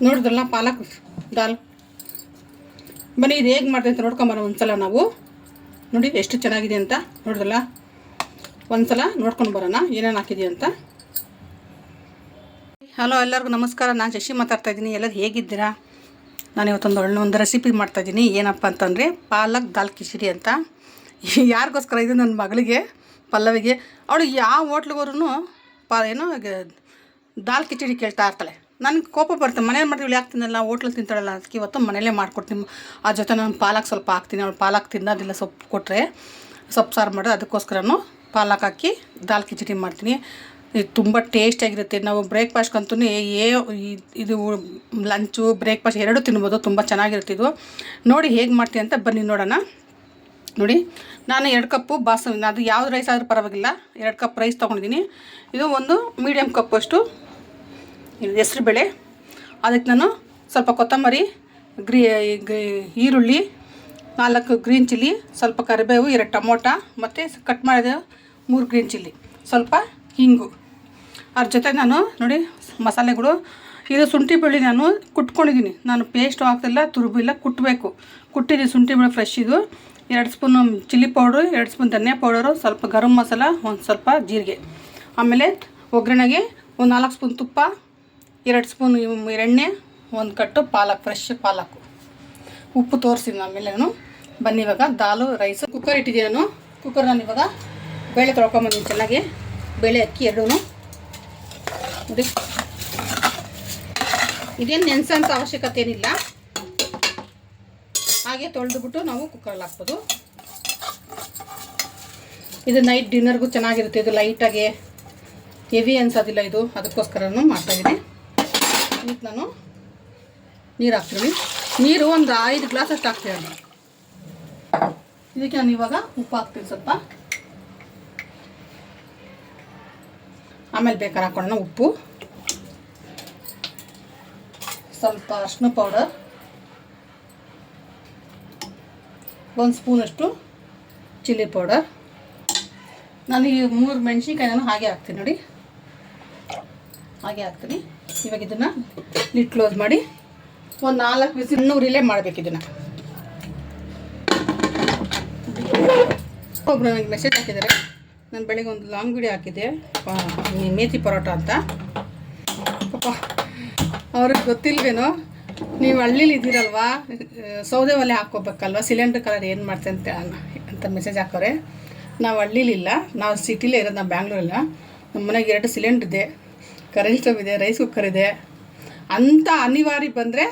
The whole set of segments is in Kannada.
ನೋಡಿದ್ರಲ್ಲ ಪಾಲಕ್ ದಾಲ್. ಬನ್ನಿ ಇದು ಹೇಗೆ ಮಾಡ್ದೆ ಅಂತ ನೋಡ್ಕೊಂಬರೋ ಒಂದ್ಸಲ ನಾವು. ನೋಡಿ ಎಷ್ಟು ಚೆನ್ನಾಗಿದೆ ಅಂತ ನೋಡಿದ್ರಲ್ಲ. ಒಂದ್ಸಲ ನೋಡ್ಕೊಂಡು ಬರೋಣ ಏನೇನು ಹಾಕಿದೆ ಅಂತ. ಹಲೋ ಎಲ್ಲರಿಗೂ ನಮಸ್ಕಾರ. ನಾನು ಶಶಿ ಮಾತಾಡ್ತಾಯಿದ್ದೀನಿ. ಎಲ್ಲರೂ ಹೇಗಿದ್ದೀರಾ? ನಾನು ಇವತ್ತೊಂದು ರೆಸಿಪಿ ಮಾಡ್ತಾಯಿದ್ದೀನಿ. ಏನಪ್ಪ ಅಂತಂದರೆ ಪಾಲಕ್ ದಾಲ್ ಕಿಚಡಿ ಅಂತ. ಯಾರಿಗೋಸ್ಕರ ಇದು? ನನ್ನ ಮಗಳಿಗೆ ಪಲ್ಲವಿಗೆ. ಅವಳು ಯಾವ ಹೋಟ್ಲಿಗೋರು ಏನೋ ದಾಲ್ ಕಿಚಡಿ ಕೇಳ್ತಾ ಇರ್ತಾಳೆ. ನನಗೆ ಕೋಪ ಬರುತ್ತೆ. ಮನೇಲಿ ಮಾಡ್ತೀವಿ ಯಾಕೆ ತಿನ್ನಲ್ಲ, ಹೋಟ್ಲಲ್ಲಿ ತಿಂತಾಳಲ್ಲ. ಅದಕ್ಕೆ ಇವತ್ತು ಮನೇಲೇ ಮಾಡ್ಕೊಡ್ತೀನಿ. ಆ ಜೊತೆ ನಾನು ಪಾಲಕ್ ಸ್ವಲ್ಪ ಹಾಕ್ತೀನಿ. ಅವಳು ಪಾಲಕ್ ತಿನ್ನೋದಿಲ್ಲ. ಸೊಪ್ಪು ಕೊಟ್ಟರೆ ಸೊಪ್ಪು ಸಾರು ಮಾಡೋದು, ಅದಕ್ಕೋಸ್ಕರನೂ ಪಾಲಕ್ ಹಾಕಿ ದಾಲ್ ಕಿಚಡಿ ಮಾಡ್ತೀನಿ. ಇದು ತುಂಬ ಟೇಸ್ಟಿಯಾಗಿರುತ್ತೆ. ನಾವು ಬ್ರೇಕ್ಫಾಸ್ಟ್ಗಂತೂ ಇದು ಲಂಚು ಬ್ರೇಕ್ಫಾಸ್ಟ್ ಎರಡೂ ತಿನ್ಬೋದು. ತುಂಬ ಚೆನ್ನಾಗಿರುತ್ತೆ ಇದು. ನೋಡಿ ಹೇಗೆ ಮಾಡ್ತೀನಿ ಅಂತ ಬನ್ನಿ ನೋಡೋಣ. ನೋಡಿ ನಾನು 2 ಕಪ್ಪು ಬಾಸುಮತಿ, ಅದು ಯಾವ್ದು ರೈಸ್ ಆದರೂ ಪರವಾಗಿಲ್ಲ, 2 ಕಪ್ ರೈಸ್ ತೊಗೊಂಡಿದ್ದೀನಿ. ಇದು ಒಂದು ಮೀಡಿಯಮ್ ಕಪ್ಪಷ್ಟು ಹೆಸರುಬೇಳೆ. ಅದಕ್ಕೆ ನಾನು ಸ್ವಲ್ಪ ಕೊತ್ತಂಬರಿ, ಈರುಳ್ಳಿ, 4 ಗ್ರೀನ್ ಚಿಲ್ಲಿ, ಸ್ವಲ್ಪ ಕರಿಬೇವು, 2 ಟೊಮೊಟೊ ಮತ್ತು ಕಟ್ ಮಾಡಿದ 3 ಗ್ರೀನ್ ಚಿಲ್ಲಿ, ಸ್ವಲ್ಪ ಹಿಂಗು. ಅದ್ರ ಜೊತೆ ನಾನು ನೋಡಿ ಮಸಾಲೆಗಳು. ಇದು ಶುಂಠಿ ಬೆಳ್ಳಿ ನಾನು ಕುಟ್ಕೊಂಡಿದ್ದೀನಿ. ನಾನು ಪೇಸ್ಟು ಹಾಕ್ತಿಲ್ಲ, ತುರುಬಿಲ್ಲ, ಕುಟ್ಟಬೇಕು. ಕುಟ್ಟಿದ್ದೀನಿ ಶುಂಠಿ ಬೆಳ್ಳಿ ಫ್ರೆಶ್. ಇದು 2 ಸ್ಪೂನು ಚಿಲ್ಲಿ ಪೌಡ್ರು, 2 ಸ್ಪೂನ್ ಧನಿಯಾ ಪೌಡರು, ಸ್ವಲ್ಪ ಗರಂ ಮಸಾಲ, ಒಂದು ಸ್ವಲ್ಪ ಜೀರಿಗೆ. ಆಮೇಲೆ ಒಗ್ಗರಣೆಗೆ ಒಂದು 4 ಸ್ಪೂನ್ ತುಪ್ಪ, 2 ಸ್ಪೂನ್ ಎಣ್ಣೆ, 1 ಕಟ್ಟು ಪಾಲಕ್, ಫ್ರೆಶ್ ಪಾಲಕು. ಉಪ್ಪು ತೋರಿಸಿದ್ದೀನಿ ಆಮೇಲೆ ನಾನು. ಬನ್ನಿ ಇವಾಗ ದಾಲು ರೈಸು ಕುಕ್ಕರ್ ಇಟ್ಟಿದ್ದೀನಿ ನಾನು. ಕುಕ್ಕರ್ ನಾನು ಇವಾಗ ಬೇಳೆ ತೊಳ್ಕೊಂಬಂದಿದ್ದೀನಿ ಚೆನ್ನಾಗಿ. ಬೇಳೆ ಅಕ್ಕಿ ಎರಡೂ ನೋಡಿ. ಇದೇನು ನೆನೆಸೋಂಥ ಅವಶ್ಯಕತೆ ಏನಿಲ್ಲ, ಹಾಗೆ ತೊಳೆದುಬಿಟ್ಟು ನಾವು ಕುಕ್ಕರಲ್ಲಿ ಹಾಕ್ಬೋದು. ಇದು ನೈಟ್ ಡಿನ್ನರ್ಗೂ ಚೆನ್ನಾಗಿರುತ್ತೆ. ಇದು ಲೈಟಾಗಿ ಹೆವಿ ಅನ್ಸೋದಿಲ್ಲ ಇದು, ಅದಕ್ಕೋಸ್ಕರನೂ ಮಾಡ್ತಾಯಿದ್ದೀನಿ. ಇದಕ್ಕೆ ನಾನು ನೀರು ಹಾಕ್ತೀನಿ. ನೀರು ಒಂದು 5 ಗ್ಲಾಸ್ ಅಷ್ಟು ಹಾಕ್ತೀನಿ. ಇದಕ್ಕೆ ನಾನು ಇವಾಗ ಉಪ್ಪು ಹಾಕ್ತೀನಿ ಸ್ವಲ್ಪ. ಆಮೇಲೆ ಬೇಕಾದ್ರೆ ಹಾಕೊಳ್ಳೋಣ ಉಪ್ಪು. ಸ್ವಲ್ಪ ಅರಿಶಿನ ಪೌಡರ್, 1 ಸ್ಪೂನಷ್ಟು ಚಿಲ್ಲಿ ಪೌಡರ್. ನಾನು ಈ 3 ಮೆಣಸಿನ್ಕಾಯಿ ನಾನು ಹಾಗೆ ಹಾಕ್ತೀನಿ ನೋಡಿ, ಹಾಗೆ ಹಾಕ್ತೀನಿ. ಇವಾಗ ಇದನ್ನು ಲಿಡ್ ಕ್ಲೋಸ್ ಮಾಡಿ ಒಂದು 4 ವಿಸಿಲ್ ಉರಿಲೇ ಮಾಡಬೇಕು ಇದನ್ನು. ಒಬ್ಬರು ನನಗೆ ಮೆಸೇಜ್ ಹಾಕಿದ್ದಾರೆ. ನಾನು ಬೆಳಗ್ಗೆ ಒಂದು ಲಾಂಗ್ ವಿಡಿಯೋ ಹಾಕಿದ್ದೆ, ಮೇಥಿ ಪರೋಟ ಅಂತ. ಪಾಪ ಅವ್ರಿಗೆ ಗೊತ್ತಿಲ್ವೇನೋ, ನೀವು ಹಳ್ಳಿಲಿ ಇದ್ದೀರಲ್ವಾ, ಸೌದೆ ಒಲೆ ಹಾಕ್ಕೋಬೇಕಲ್ವ, ಸಿಲಿಂಡ್ರ್ ಕಲರ್ ಏನು ಮಾಡ್ತೆ ಅಂತ ಮೆಸೇಜ್ ಹಾಕೋರೆ. ನಾವು ಹಳ್ಳಿಲಿಲ್ಲ, ನಾವು ಸಿಟಿಲೇ ಇರೋದು. ನಾವು ಬ್ಯಾಂಗ್ಳೂರಿಲ್ಲ. ನಮ್ಮ ಮನೆಗೆ 2 ಸಿಲಿಂಡ್ರ್ ಇದೆ, ಕರೆಂಟ್ ಸ್ಟವ್ ಇದೆ, ರೈಸ್ ಕುಕ್ಕರ್ ಇದೆ. ಅಂಥ ಅನಿವಾರ್ಯ ಬಂದರೆ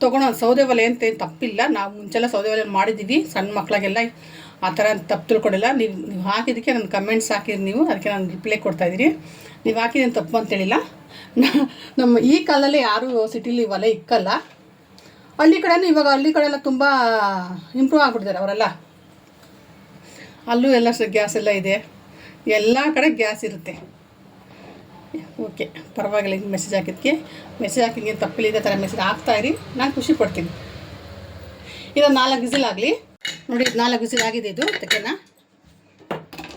ತೊಗೊಳೋದು. ಸೌದೆ ಒಲೆ ಅಂತ ಏನು ತಪ್ಪಿಲ್ಲ. ನಾವು ಮುಂಚೆಲ್ಲ ಸೌದೆ ಒಲೆ ಮಾಡಿದ್ದೀವಿ, ಸಣ್ಣ ಮಕ್ಕಳಿಗೆಲ್ಲ ಆ ಥರ ತಪ್ಪು ತಿಳ್ಕೊಡಿಲ್ಲ. ನೀವು ಹಾಕಿದ್ದಕ್ಕೆ ನನ್ನ ಕಮೆಂಟ್ಸ್ ಹಾಕಿದ್ದು ನೀವು, ಅದಕ್ಕೆ ನಾನು ರಿಪ್ಲೈ ಕೊಡ್ತಾಯಿದ್ದೀನಿ. ನೀವು ಹಾಕಿದ್ದೇನು ತಪ್ಪು ಅಂತೇಳಿಲ್ಲ. ನಮ್ಮ ಈ ಕಾಲದಲ್ಲಿ ಯಾರೂ ಸಿಟಿಲಿ ಒಲೆ ಇಕ್ಕಲ್ಲ. ಹಳ್ಳಿ ಕಡೆನೂ ಇವಾಗ ಹಳ್ಳಿ ಕಡೆ ಎಲ್ಲ ತುಂಬ ಇಂಪ್ರೂವ್ ಆಗಿಬಿಟ್ಟಿದ್ದಾರೆ ಅವರೆಲ್ಲ. ಅಲ್ಲೂ ಎಲ್ಲ ಗ್ಯಾಸ್ ಎಲ್ಲ ಇದೆ, ಎಲ್ಲ ಕಡೆ ಗ್ಯಾಸ್ ಇರುತ್ತೆ. ಓಕೆ, ಪರವಾಗಿಲ್ಲ. ಹಿಂಗೆ ಮೆಸೇಜ್ ಹಾಕಿದ್ದಕ್ಕೆ, ಮೆಸೇಜ್ ಹಾಕಿದ್ಗೆ ತಪ್ಪಿಲ್ಲ. ಇದೇ ಥರ ಮೆಸೇಜ್ ಹಾಕ್ತಾಯಿರಿ, ನಾನು ಖುಷಿ ಪಡ್ತೀನಿ. ಇದೊಂದು 4 ವಿಸಿಲ್ ಆಗಲಿ. ನೋಡಿ 4 ವಿಸಿಲ್ ಆಗಿದೆ. ಇದು ತೆಗೆನ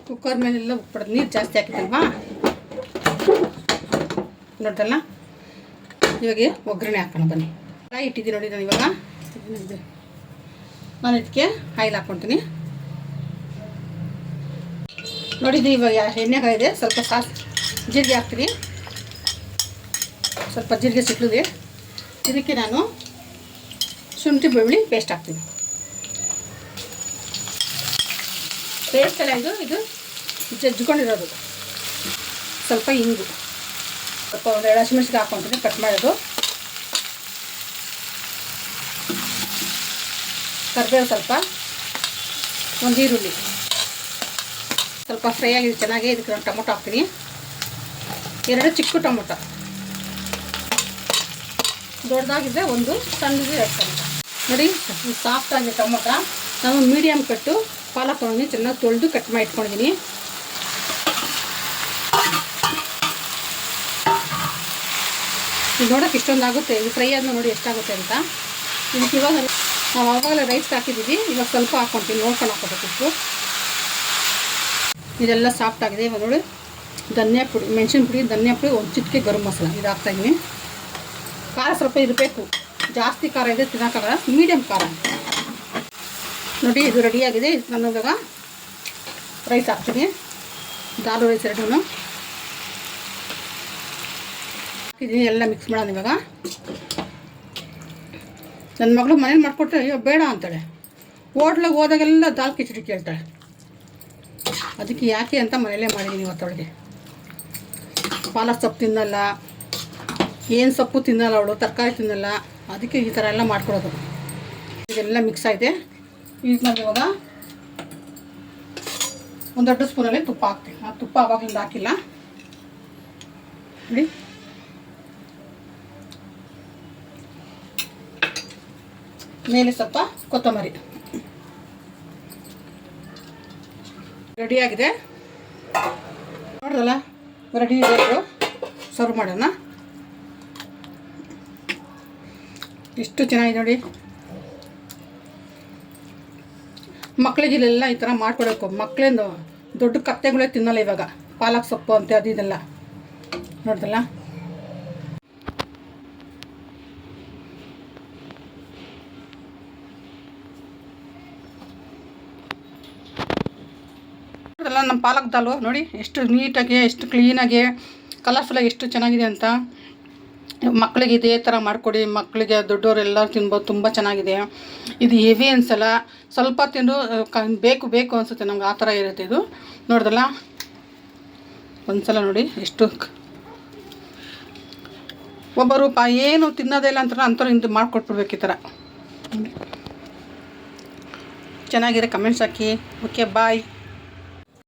ಕುಕ್ಕರ್ ಮೇಲೆಲ್ಲ ಉಪ್ಪು ನೀರು ಜಾಸ್ತಿ ಹಾಕಿದ್ದಲ್ವಾ, ನೋಡ್ದಲ್ಲ. ಇವಾಗ ಒಗ್ಗರಣೆ ಹಾಕೋಣ ಬನ್ನಿ. ಫ್ರೈ ಇಟ್ಟಿದ್ದೀನಿ ನೋಡಿ ನಾನು. ಇವಾಗ ನಾನು ಇದಕ್ಕೆ ಆಯಿಲ್ ಹಾಕ್ಕೊತೀನಿ. ನೋಡಿದ್ದು ಇವಾಗ ಎಣ್ಣೆ ಕಾಯಿದೆ. ಸ್ವಲ್ಪ ಜೀರಿಗೆ ಹಾಕ್ತೀನಿ. ಸ್ವಲ್ಪ ಜೀರಿಗೆ ಸಿಕ್ಕಲಿದೆ. ಇದಕ್ಕೆ ನಾನು ಶುಂಠಿ ಬೆಳ್ಳುಳ್ಳಿ ಪೇಸ್ಟ್ ಹಾಕ್ತೀನಿ. ಪೇಸ್ಟ್ ಎಲ್ಲ ಇದು ಜಜ್ಕೊಂಡಿರೋದು. ಸ್ವಲ್ಪ ಇಂಗು, ಸ್ವಲ್ಪ ಒಂದು 2 ಹಸಿಮೆಣಸಿಗೆ ಹಾಕ್ಕೊತೀನಿ ಕಟ್ ಮಾಡೋದು. ಕರಿಬೇವು ಸ್ವಲ್ಪ, ಒಂದು ಈರುಳ್ಳಿ ಸ್ವಲ್ಪ ಫ್ರೈ ಆಗಿದೆ ಚೆನ್ನಾಗಿ. ಇದಕ್ಕೆ ನಾನು ಟೊಮೊಟೊ ಹಾಕ್ತೀನಿ, 2 ಚಿಕ್ಕ ಟೊಮೊಟೊ. ದೊಡ್ಡದಾಗಿದ್ದರೆ 1, ಸಣ್ಣದಿದ್ರೆ 2 ಟೊಮೊಟೊ. ನೋಡಿ ಸಾಫ್ಟಾಗಿದೆ ಟೊಮೊಟೊ. ನಾನು ಮೀಡಿಯಮ್ ಕಟ್ಟು ಪಾಲಕ್ ತೊಗೊಂಡು ಚೆನ್ನಾಗಿ ತೊಳೆದು ಕಟ್ ಮಾಡಿ ಇಟ್ಕೊಂಡಿದ್ದೀನಿ. ನೋಡೋಕೆ ಇಷ್ಟೊಂದು ಆಗುತ್ತೆ. ಇದು ಫ್ರೈ ಆದ್ಮೇಲೆ ನೋಡಿ ಎಷ್ಟಾಗುತ್ತೆ ಅಂತ. ಇದಕ್ಕೆ ಇವಾಗ ನಾವು ಆವಾಗಲೇ ರೈಸ್ ಹಾಕಿದ್ದೀವಿ. ಇವಾಗ ಸ್ವಲ್ಪ ಹಾಕ್ಕೊಳ್ತೀನಿ, ನೋಡ್ಕೊಂಡು ಹಾಕೋಬೇಕು ಉಪ್ಪು. ಇದೆಲ್ಲ ಸಾಫ್ಟ್ ಆಗಿದೆ. ಇವಾಗ ನೋಡಿ ಧನಿಯಾ ಪುಡಿ, ಮೆಣಸಿನ ಪುಡಿ, ಧನಿಯಾ ಪುಡಿ, ಒಂದು ಚಿಟಿಕೆ ಗರಂ ಮಸಾಲ ಇದು ಹಾಕ್ತಾಯಿದ್ದೀನಿ. ಖಾರ ಸ್ವಲ್ಪ ಇರಬೇಕು, ಜಾಸ್ತಿ ಖಾರ ಇದೆ ತಿನ್ನೋಕ್ಕಾಗಲ್ಲ, ಮೀಡಿಯಮ್ ಖಾರ. ನೋಡಿ ಇದು ರೆಡಿಯಾಗಿದೆ. ನಾನು ಇವಾಗ ರೈಸ್ ಹಾಕ್ತೀನಿ. ದಾಲ್ ರೈಸ್ ಎರಡೂ ಹಾಕಿದ್ದೀನಿ. ಎಲ್ಲ ಮಿಕ್ಸ್ ಮಾಡೋಣ ಇವಾಗ. ನನ್ನ ಮಗಳು ಮನೇಲಿ ಮಾಡಿಕೊಟ್ರೆ ಅಯ್ಯೋ ಬೇಡ ಅಂತಾಳೆ, ಹೋಟ್ಲಿಗೆ ಹೋದಾಗೆಲ್ಲ ದಾಲ್ ಕಿಚಡಿ ಕೇಳ್ತಾಳೆ. ಅದಕ್ಕೆ ಯಾಕೆ ಅಂತ ಮನೆಯಲ್ಲೇ ಮಾಡಿದ್ದೀನಿ ಇವತ್ತೊಳಗೆ. ಪಾಲಕ್ ಸೊಪ್ಪು ತಿನ್ನಲ್ಲ, ಏನು ಸೊಪ್ಪು ತಿನ್ನಲ್ಲ ಅವಳು, ತರಕಾರಿ ತಿನ್ನಲ್ಲ, ಅದಕ್ಕೆ ಈ ಥರ ಎಲ್ಲ ಮಾಡ್ಕೊಡೋದು. ಇದೆಲ್ಲ ಮಿಕ್ಸ್ ಆಗಿದೆ. ಈಗ ನಾನು ಇವಾಗ ಒಂದು ದೊಡ್ಡ ಸ್ಪೂನಲ್ಲಿ ತುಪ್ಪ ಹಾಕ್ತೀನಿ. ಆ ತುಪ್ಪ ಆವಾಗಲಿಂದ ಹಾಕಿಲ್ಲ ನೋಡಿ. ಮೇಲೆ ಸ್ವಲ್ಪ ಕೊತ್ತಂಬರಿ. ರೆಡಿಯಾಗಿದೆ ನೋಡಿದಲ್ಲ, ರೆಡಿ ಇದೆ. ಸರ್ವ್ ಮಾಡೋಣ. ಎಷ್ಟು ಚೆನ್ನಾಗಿದೆ ನೋಡಿ. ಮಕ್ಕಳಿಗೆ ಇಲ್ಲೆಲ್ಲ ಈ ಥರ ಮಾಡ್ಕೊಡಬೇಕು. ಮಕ್ಕಳೇನು ದೊಡ್ಡ ಕತ್ತೆಗಳೇ ತಿನ್ನಲ್ಲ ಇವಾಗ, ಪಾಲಕ್ ಸೊಪ್ಪು ಅಂತೆ ಅದು ಇದೆಲ್ಲ ನೋಡ್ದಲ್ಲ. ನೋಡ್ದಲ್ಲ ನಮ್ಮ ಪಾಲಕ್ ದಾಲು ನೋಡಿ ಎಷ್ಟು ನೀಟಾಗಿ, ಎಷ್ಟು ಕ್ಲೀನಾಗಿ, ಕಲರ್ಫುಲ್ಲಾಗಿ ಎಷ್ಟು ಚೆನ್ನಾಗಿದೆ ಅಂತ. ಮಕ್ಕಳಿಗೆ ಇದೇ ಥರ ಮಾಡಿಕೊಡಿ. ಮಕ್ಕಳಿಗೆ ದೊಡ್ಡವರೆಲ್ಲರೂ ತಿನ್ಬೋದು, ತುಂಬ ಚೆನ್ನಾಗಿದೆ. ಇದು ಹೆವಿ ಅನಿಸಲ್ಲ, ಸ್ವಲ್ಪ ತಿಂದು ಬೇಕು ಬೇಕು ಅನಿಸುತ್ತೆ ನಮ್ಗೆ, ಆ ಥರ ಇರುತ್ತೆ ಇದು. ನೋಡ್ದಲ್ಲ ಒಂದ್ಸಲ ನೋಡಿ. ಎಷ್ಟು ಒಬ್ಬರು ಏನು ತಿನ್ನೋದೇ ಇಲ್ಲ ಅಂತಾರೆ, ಅಂಥವ್ರು ಇಂದು ಮಾಡಿಕೊಟ್ಬಿಡ್ಬೇಕು ಈ ಥರ. ಚೆನ್ನಾಗಿದೆ. ಕಮೆಂಟ್ಸ್ ಹಾಕಿ. ಓಕೆ, ಬಾಯ್.